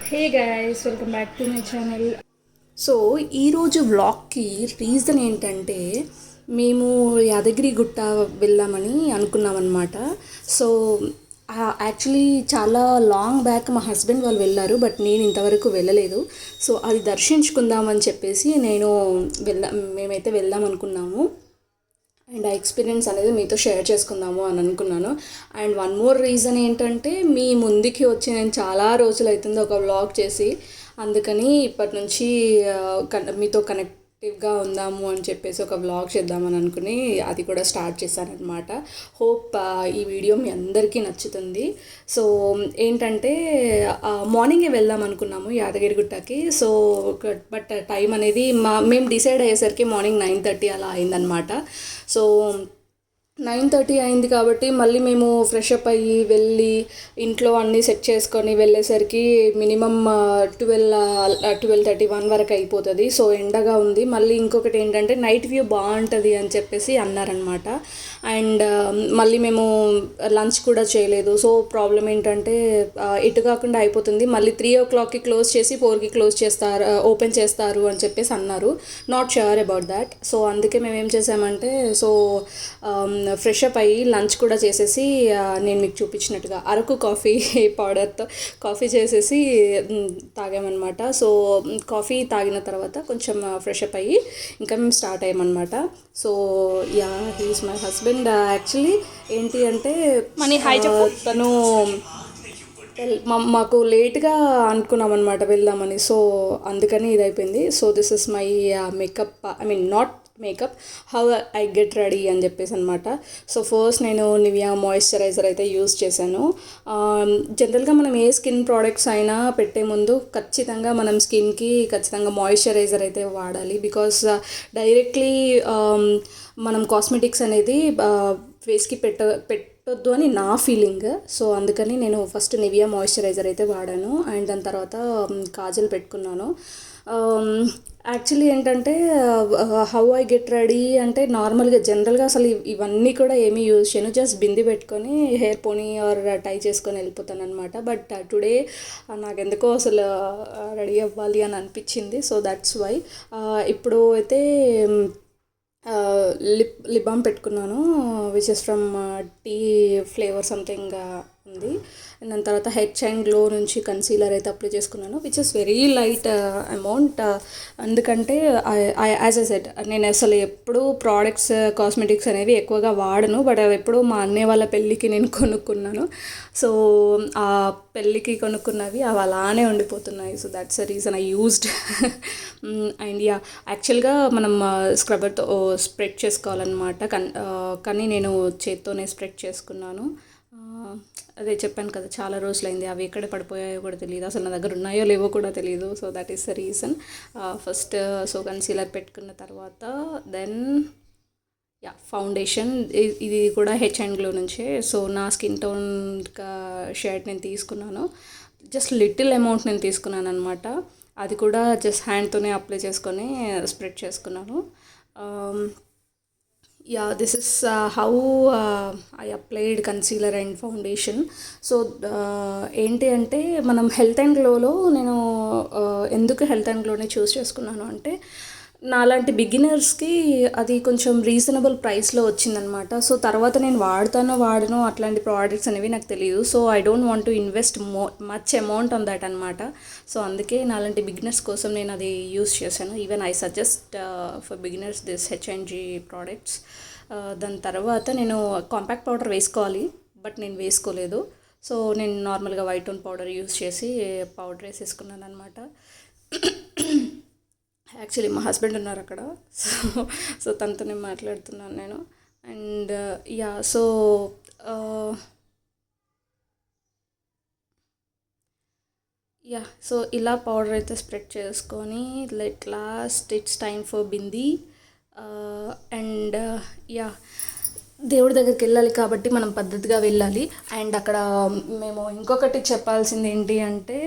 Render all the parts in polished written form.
Hey guys, welcome back to my channel. So ఈరోజు వ్లాగ్కి reason ఏంటంటే మేము యాదగిరి గుట్ట వెళ్ళామని అనుకున్నాం అనమాట. సో యాక్చువల్లీ చాలా లాంగ్ బ్యాక్ మా హస్బెండ్ వాళ్ళు వెళ్ళారు, బట్ నేను ఇంతవరకు వెళ్ళలేదు. సో అది దర్శించుకుందామని చెప్పేసి మేమైతే వెళ్దాం అనుకున్నాము. అండ్ ఆ ఎక్స్పీరియన్స్ అనేది మీతో షేర్ చేసుకుందాము అని అనుకున్నాను. అండ్ వన్ మోర్ రీజన్ ఏంటంటే మీ ముందుకి వచ్చి నేను చాలా రోజులు అవుతుంది ఒక వ్లాగ్ చేసి, అందుకని ఇప్పటి నుంచి మీతో కనెక్టివ్గా ఉందాము అని చెప్పేసి ఒక వ్లాగ్ చేద్దామని అనుకుని అది కూడా స్టార్ట్ చేశానమాట. హోప్ ఈ వీడియో మీ అందరికీ నచ్చుతుంది. సో ఏంటంటే మార్నింగే వెళ్దాం అనుకున్నాము యాదగిరిగుట్టకి. సో బట్ టైం అనేది మేము డిసైడ్ అయ్యేసరికి మార్నింగ్ 9:30 అలా అయిందనమాట. సో 9:30 అయింది కాబట్టి మళ్ళీ మేము ఫ్రెష్ అప్ అయ్యి వెళ్ళి ఇంట్లో అన్నీ సెట్ చేసుకొని వెళ్ళేసరికి మినిమం 12:30 వరకు అయిపోతుంది. సో ఎండగా ఉంది. మళ్ళీ ఇంకొకటి ఏంటంటే నైట్ వ్యూ బాగుంటుంది అని చెప్పేసి అన్నారనమాట. అండ్ మళ్ళీ మేము లంచ్ కూడా చేయలేదు. సో ప్రాబ్లం ఏంటంటే ఇటు కాకుండా అయిపోతుంది. మళ్ళీ 3 o'clockకి క్లోజ్ చేసి 4కి ఓపెన్ చేస్తారు అని చెప్పేసి అన్నారు. Not sure about that. So అందుకే మేము ఏం చేసామంటే ఫ్రెష్ అప్ అయ్యి లంచ్ కూడా చేసేసి నేను మీకు చూపించినట్టుగా అరకు కాఫీ పౌడర్తో కాఫీ చేసేసి తాగామన్నమాట. సో కాఫీ తాగిన తర్వాత కొంచెం ఫ్రెష్ అప్ అయ్యి ఇంకా మేము స్టార్ట్ అయ్యామన్నమాట. So yeah, he is my husband. Actually ఏంటి అంటే తను మాకు లేట్గా అనుకున్నాం అనమాట వెళ్దామని. సో అందుకని ఇది అయిపోయింది. So this is my makeup, not makeup, how I get ready అని చెప్పేసి అనమాట. సో ఫస్ట్ నేను నివియా మాయిశ్చరైజర్ అయితే యూజ్ చేశాను. జనరల్గా మనం ఏ స్కిన్ ప్రోడక్ట్స్ అయినా పెట్టే ముందు ఖచ్చితంగా మనం స్కిన్కి ఖచ్చితంగా మాయిశ్చరైజర్ అయితే వాడాలి. బికాస్ డైరెక్ట్లీ మనం కాస్మెటిక్స్ అనేది ఫేస్కి పెట్టొద్దు అని నా ఫీలింగ్. సో అందుకని నేను ఫస్ట్ నివియా మాయిశ్చరైజర్ అయితే వాడాను. అండ్ దాని తర్వాత కాజల్ పెట్టుకున్నాను. యాక్చువల్లీ ఏంటంటే హౌ ఐ గెట్ రెడీ అంటే నార్మల్గా జనరల్గా అసలు ఇవన్నీ కూడా ఏమీ యూజ్ చేయను. జస్ట్ బింది పెట్టుకొని హెయిర్ పోనీ ఆర్ టై చేసుకొని వెళ్ళిపోతాను అనమాట. బట్ టుడే నాకు ఎందుకో అసలు రెడీ అవ్వాలి అని అనిపించింది. సో దట్స్ వై ఇప్పుడు అయితే లిప్ బామ్ పెట్టుకున్నాను, which is from tea flavour something ఉంది. దాని తర్వాత హెచ్ అండ్ గ్లో నుంచి కన్సీలర్ అయితే అప్లై చేసుకున్నాను, which is very light amount. ఎందుకంటే యాజ్ ఐ సెడ్ నేను అసలు ఎప్పుడు ప్రోడక్ట్స్ కాస్మెటిక్స్ అనేవి ఎక్కువగా వాడను. బట్ అవి ఎప్పుడు మా అన్నయ్య వాళ్ళ పెళ్ళికి నేను కొనుక్కున్నాను. సో ఆ పెళ్ళికి కొనుక్కున్నవి అవి అలానే ఉండిపోతున్నాయి. So that's the reason I used. And yeah, యాక్చువల్గా మనం స్క్రబ్బర్తో స్ప్రెడ్ చేసుకోవాలన్నమాట. కానీ నేను చేత్తోనే స్ప్రెడ్ చేసుకున్నాను. అదే చెప్పాను కదా, చాలా రోజులైంది. అవి ఎక్కడ పడిపోయాయో కూడా తెలియదు, అసలు నా దగ్గర ఉన్నాయో లేవో కూడా తెలియదు. So that is the reason. First so concealer పెట్టుకున్న తర్వాత దెన్ యా ఫౌండేషన్. ఇది కూడా హెచ్ అండ్ గ్లో నుంచే. సో నా స్కిన్ టోన్ షేడ్ నేను తీసుకున్నాను. జస్ట్ లిటిల్ అమౌంట్ నేను తీసుకున్నాను అనమాట. అది కూడా జస్ట్ హ్యాండ్తోనే అప్లై చేసుకొని స్ప్రెడ్ చేసుకున్నాను. Yeah, this is how I applied concealer and foundation. So ఏంటి అంటే మనం హెల్త్ అండ్ గ్లోలో నేను ఎందుకు హెల్త్ అండ్ గ్లోనే చూస్ చేసుకున్నాను అంటే నాలాంటి బిగినర్స్కి అది కొంచెం రీజనబుల్ ప్రైస్లో వచ్చిందనమాట. సో తర్వాత నేను వాడను అట్లాంటి ప్రోడక్ట్స్ అనేవి నాకు తెలియదు. So I don't want to invest much amount on that అనమాట. సో అందుకే నాలాంటి బిగినర్స్ కోసం నేను అది యూస్ చేశాను. Even I suggest for beginners this HNG products. దాని తర్వాత నేను కాంపాక్ట్ పౌడర్ వేసుకోవాలి, బట్ నేను వేసుకోలేదు. సో నేను నార్మల్గా వైట్ టోన్ పౌడర్ యూస్ చేసి పౌడర్ వేసేసుకున్నాను అనమాట. యాక్చువల్లీ మా హస్బెండ్ ఉన్నారు అక్కడ. సో తనతోనే మాట్లాడుతున్నాను నేను. అండ్ యా, సో సో ఇలా పౌడర్ అయితే స్ప్రెడ్ చేసుకొని let lost its time for bindi. And yeah, దేవుడి దగ్గరికి వెళ్ళాలి కాబట్టి మనం పద్ధతిగా వెళ్ళాలి. అండ్ అక్కడ మేము ఇంకొకటి చెప్పాల్సింది ఏంటి అంటే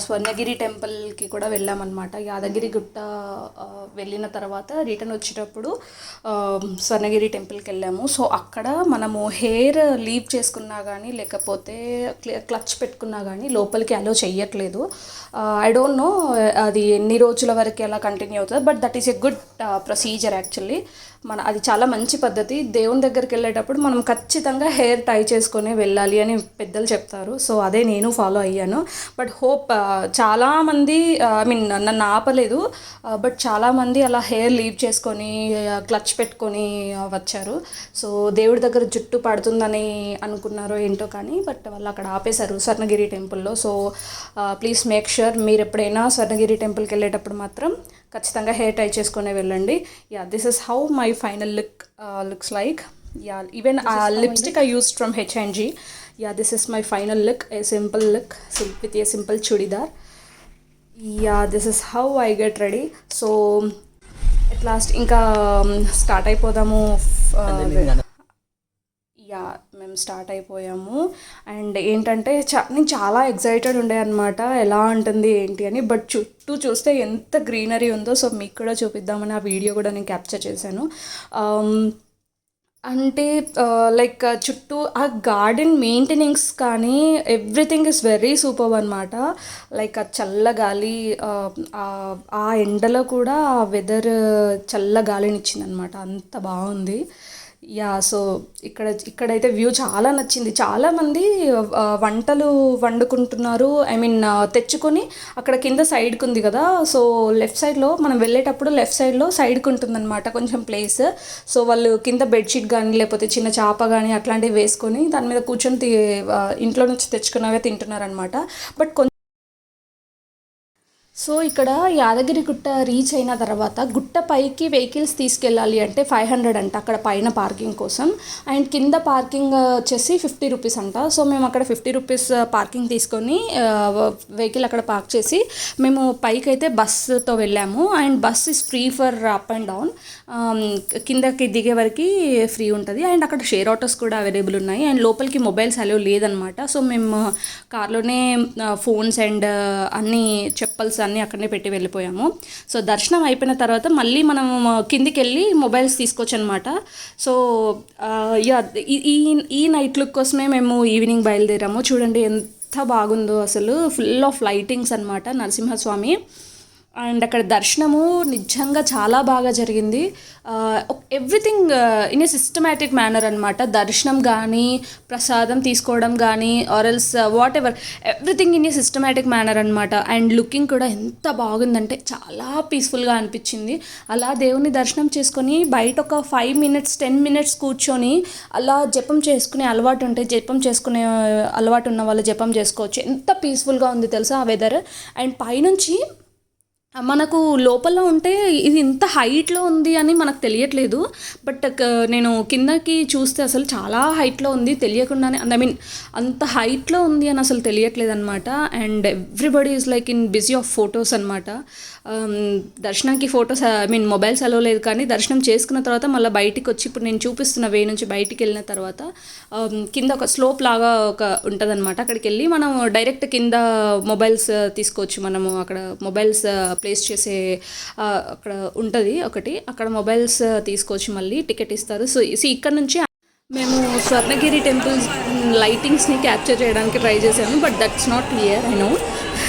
స్వర్ణగిరి టెంపుల్కి కూడా వెళ్ళామన్నమాట. యాదగిరి గుట్ట వెళ్ళిన తర్వాత రిటర్న్ వచ్చేటప్పుడు స్వర్ణగిరి టెంపుల్కి వెళ్ళాము. సో అక్కడ మనము హెయిర్ లీవ్ చేసుకున్నా కానీ లేకపోతే క్లచ్ పెట్టుకున్నా కానీ లోపలికి అలో చెయ్యట్లేదు. ఐ డోంట్ నో అది ఎన్ని రోజుల వరకు ఎలా కంటిన్యూ అవుతుంది, but that is a good procedure actually. అది చాలా మంచి పద్ధతి. దేవుని దగ్గరికి వెళ్ళేటప్పుడు మనం ఖచ్చితంగా హెయిర్ టై చేసుకొని వెళ్ళాలి అని పెద్దలు చెప్తారు. సో అదే నేను ఫాలో అయ్యాను. బట్ హోప్ చాలామంది ఐ మీన్ నన్ను ఆపలేదు, బట్ చాలామంది అలా హెయిర్ లీవ్ చేసుకొని క్లచ్ పెట్టుకొని వచ్చారు. సో దేవుడి దగ్గర జుట్టు పడుతుందని అనుకున్నారో ఏంటో కానీ బట్ వాళ్ళు అక్కడ ఆపేశారు స్వర్ణగిరి టెంపుల్లో. సో ప్లీజ్ మేక్ ష్యూర్ మీరు ఎప్పుడైనా స్వర్ణగిరి టెంపుల్కి వెళ్ళేటప్పుడు మాత్రం ఖచ్చితంగా హెయిర్ టై చేసుకునే వెళ్ళండి. Yeah, this is how my final looks like. Yeah, even lipstick I used from H&G. Yeah, this is my final look, A simple look with a simple churidar. Yeah, this is how I get ready. So at last ఇంకా start అయిపోదాము. Yeah, మేము start అయిపోయాము. And ఏంటంటే నేను చాలా excited ఉండే అనమాట, ఎలా ఉంటుంది ఏంటి అని. బట్ చుట్టూ చూస్తే ఎంత గ్రీనరీ ఉందో. సో మీకు కూడా చూపిద్దామని ఆ వీడియో కూడా నేను క్యాప్చర్ చేశాను. అంటే లైక్ చుట్టూ ఆ గార్డెన్ మెయింటెనెన్స్ కానీ ఎవ్రీథింగ్ ఇస్ వెరీ సూపర్ అనమాట. లైక్ ఆ చల్లగాలి, ఆ ఎండలో కూడా ఆ వెదర్ చల్ల గాలిని ఇచ్చిందనమాట, అంత బాగుంది. యా, సో ఇక్కడైతే వ్యూ చాలా నచ్చింది. చాలామంది వంటలు వండుకుంటున్నారు, ఐ మీన్ తెచ్చుకొని అక్కడ కింద సైడ్కి ఉంది కదా. సో లెఫ్ట్ సైడ్లో మనం వెళ్ళేటప్పుడు లెఫ్ట్ సైడ్లో సైడ్కి ఉంటుందన్నమాట కొంచెం ప్లేస్. సో వాళ్ళు కింద బెడ్షీట్ కానీ లేకపోతే చిన్న చాప కానీ అట్లాంటివి వేసుకొని దాని మీద కూర్చొని ఇంట్లో నుంచి తెచ్చుకున్నవే తింటున్నారనమాట. బట్ సో ఇక్కడ యాదగిరి గుట్ట రీచ్ అయిన తర్వాత గుట్ట పైకి వెహికల్స్ తీసుకెళ్ళాలి అంటే 500 అంట అక్కడ పైన పార్కింగ్ కోసం. అండ్ కింద పార్కింగ్ వచ్చేసి 50 రూపీస్ అంట. సో మేము అక్కడ 50 రూపీస్ పార్కింగ్ తీసుకొని వెహికల్ అక్కడ పార్క్ చేసి మేము పైకి అయితే బస్సుతో వెళ్ళాము. And bus is free for up and down. కిందకి దిగే వరకు ఫ్రీ ఉంటుంది. అండ్ అక్కడ షేర్ ఆటోస్ కూడా అవైలబుల్ ఉన్నాయి. అండ్ లోపలికి మొబైల్స్ అలో లేదనమాట. సో మేము కార్లోనే ఫోన్స్ అండ్ అన్ని చెప్పల్స్ అన్నీ అక్కడనే పెట్టి వెళ్ళిపోయాము. సో దర్శనం అయిపోయిన తర్వాత మళ్ళీ మనం కిందికి వెళ్ళి మొబైల్స్ తీసుకోవచ్చు అనమాట. సో యా, ఈ నైట్ లుక్ కోసమే మేము ఈవినింగ్ బయలుదేరాము. చూడండి ఎంత బాగుందో అసలు, ఫుల్ ఆఫ్ లైటింగ్స్ అనమాట నరసింహస్వామి. అండ్ అక్కడ దర్శనము నిజంగా చాలా బాగా జరిగింది. Everything in a systematic manner అనమాట. దర్శనం కానీ ప్రసాదం తీసుకోవడం కానీ or else whatever, everything in a systematic manner అనమాట. అండ్ లుకింగ్ కూడా ఎంత బాగుందంటే చాలా పీస్ఫుల్గా అనిపించింది. అలా దేవుని దర్శనం చేసుకొని బయట ఒక 5 minutes 10 minutes కూర్చొని అలా జపం చేసుకునే అలవాటు ఉంటే జపం చేసుకునే అలవాటు ఉన్న వాళ్ళు జపం చేసుకోవచ్చు. ఎంత పీస్ఫుల్గా ఉంది తెలుసా ఆ వెదర్. అండ్ పైనుంచి మనకు లోపల ఉంటే ఇది ఇంత హైట్లో ఉంది అని మనకు తెలియట్లేదు. బట్ నేను కిందకి చూస్తే అసలు చాలా హైట్లో ఉంది, తెలియకుండానే ఐ మీన్ అంత హైట్లో ఉంది అని అసలు తెలియట్లేదు అనమాట. And everybody is like in busy of photos అనమాట. దర్శనానికి ఫొటోస్ ఐ మీన్ మొబైల్స్ అలో లేదు, కానీ దర్శనం చేసుకున్న తర్వాత మళ్ళీ బయటికి వచ్చి ఇప్పుడు నేను చూపిస్తున్న వే నుంచి బయటికి వెళ్ళిన తర్వాత కింద ఒక స్లోప్ లాగా ఒక ఉంటుంది అనమాట. అక్కడికి వెళ్ళి మనం డైరెక్ట్ కింద మొబైల్స్ తీసుకోవచ్చు. మనము అక్కడ మొబైల్స్ ప్లేస్ చేసే అక్కడ ఉంటుంది ఒకటి, అక్కడ మొబైల్స్ తీసుకోవచ్చు, మళ్ళీ టికెట్ ఇస్తారు. సో ఇక్కడ నుంచి మేము స్వర్ణగిరి టెంపుల్ లైటింగ్స్ని క్యాప్చర్ చేయడానికి ట్రై చేసాము, but that's not clear, I know,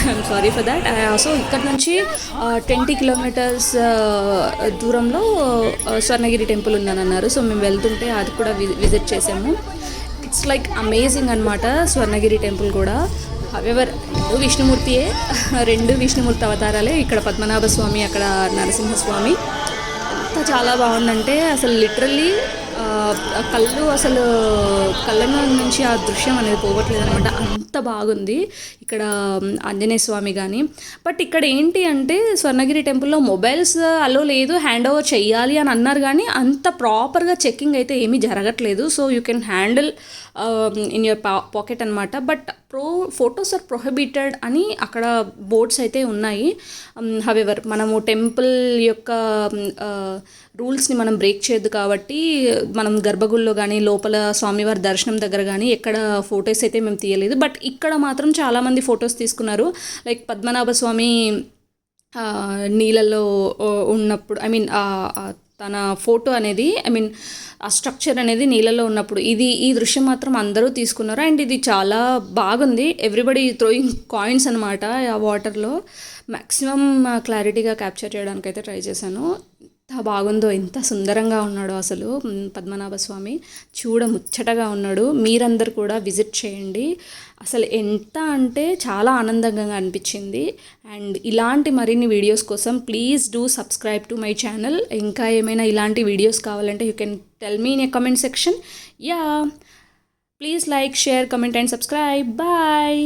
I'm sorry for that. So ఇక్కడ నుంచి 20 kilometers దూరంలో స్వర్ణగిరి టెంపుల్ ఉందని అన్నారు. సో మేము వెళ్తుంటే అది కూడా విజిట్ చేసాము. ఇట్స్ లైక్ అమేజింగ్ అనమాట స్వర్ణగిరి టెంపుల్ కూడా. హవెవర్ రెండు విష్ణుమూర్తి అవతారాలే, ఇక్కడ పద్మనాభ స్వామి, అక్కడ నరసింహస్వామి. ఎంత చాలా బాగుందంటే అసలు లిటరల్లీ కళ్ళ నుంచి ఆ దృశ్యం అనేది పోవట్లేదు అనమాట, అంత బాగుంది ఇక్కడ ఆంజనేయ స్వామి కానీ. బట్ ఇక్కడ ఏంటి అంటే స్వర్ణగిరి టెంపుల్లో మొబైల్స్ అలో లేదు, హ్యాండ్ ఓవర్ చెయ్యాలి అని అన్నారు, కానీ అంత ప్రాపర్గా చెక్కింగ్ అయితే ఏమీ జరగట్లేదు. So you can handle in your pocket అనమాట. బట్ ఫొటోస్ ఆర్ ప్రొహిబిటెడ్ అని అక్కడ బోర్డ్స్ అయితే ఉన్నాయి. హవెవర్ మనము టెంపుల్ యొక్క రూల్స్ని మనం బ్రేక్ చేయొద్దు కాబట్టి మనం గర్భగుడిలో కానీ లోపల స్వామివారి దర్శనం దగ్గర కానీ ఎక్కడ ఫొటోస్ అయితే మేము తీయలేదు. బట్ ఇక్కడ మాత్రం చాలామంది ఫొటోస్ తీసుకున్నారు. లైక్ పద్మనాభ స్వామి నీళ్ళలో ఉన్నప్పుడు, ఐ మీన్ తన ఫోటో అనేది, ఐ మీన్ ఆ స్ట్రక్చర్ అనేది నీళ్ళలో ఉన్నప్పుడు ఈ దృశ్యం మాత్రం అందరూ తీసుకున్నారు. అండ్ ఇది చాలా బాగుంది. ఎవ్రీబడి థ్రోయింగ్ కాయిన్స్ అనమాట ఆ వాటర్లో. మ్యాక్సిమం క్లారిటీగా క్యాప్చర్ చేయడానికి అయితే ట్రై చేశాను. ఎంత బాగుందో, ఎంత సుందరంగా ఉన్నాడో అసలు పద్మనాభ స్వామి, చూడ ముచ్చటగా ఉన్నాడు. మీరందరూ కూడా విజిట్ చేయండి. అసలు ఎంత అంటే చాలా ఆనందంగా అనిపించింది. అండ్ ఇలాంటి మరిన్ని వీడియోస్ కోసం please do subscribe to my channel. ఇంకా ఏమైనా ఇలాంటి వీడియోస్ కావాలంటే you can tell me in a comment section. Yeah, please like, share, comment and subscribe. Bye.